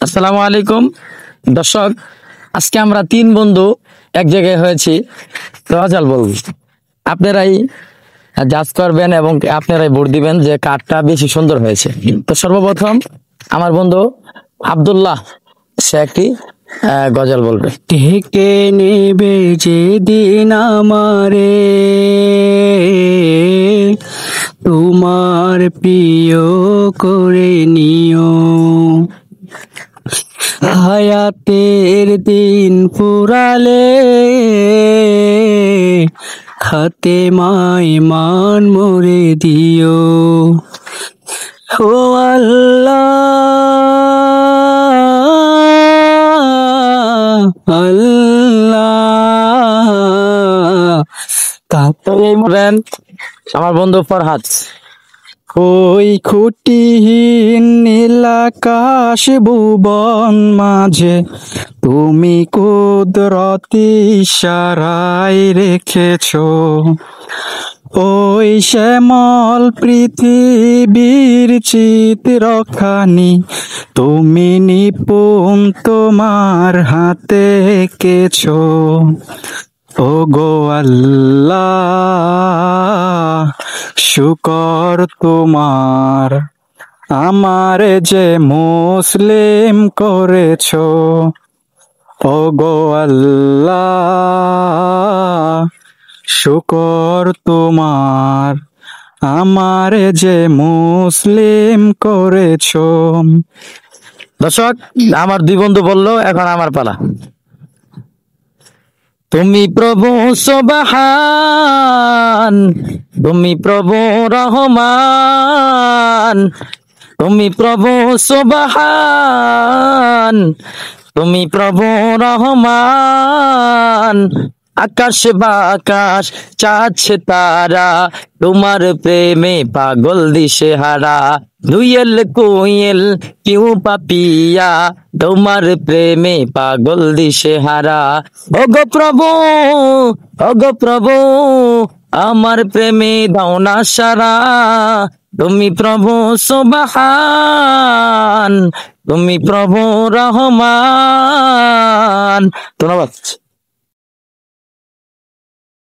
আসসালামু আলাইকুম দর্শক, আজকে আমরা তিন বন্ধু এক জায়গায় হয়েছি। রাজাল বলব, আপনারাই জাজ করবেন এবং আপনারাই ভোট দিবেন যে কারটা বেশি সুন্দর হয়েছে। তো সর্বপ্রথম আমার বন্ধু আব্দুল্লাহ, সে একটি গজল বলবে। ঢেকে নেবে যেদিন আমারে তোমার প্রিয় করে নিও, হায়াতের দিন পুরালে হাতে মাই মান মোরে দিও। ও আল্লাহ আল্লাহ। তারপরে আমার বন্ধু ফরহাদ। ওই খুঁটিহীন নীল আকাশ ভুবন মাঝে তুমি কুদরতি ইশারায় রেখেছো, ওই শ্যামল পৃথিবীর চিত্রখানি তুমি নিপুণ তোমার হাতে এঁকেছো। ও গো আল্লাহ, শুকর তোমার আমার যে মুসলিম করেছো। ও গো আল্লাহ, শুকর তোমার আমার যে মুসলিম করেছো। দর্শক, আমার দুই বন্ধু বললো, এখন আমার পালা। তুমি প্রভু সুবহান, তুমি প্রভু রহমান, তুমি প্রভু সুবহান, তুমি প্রভু রহমান। আকাশ বাকাশ চাচ্ছে তারা, তোমার প্রেমে পাগল দিশে হারা। দুয়েল কোয়েল কিউ পাপিয়া, তোমার প্রেমে পাগল দিশে হারা। ওগো প্রভু, ওগো প্রভু, আমার প্রেমে দাও না সারা। তুমি প্রভু সুবহান, তুমি প্রভু রহমান। ধন্যবাদ।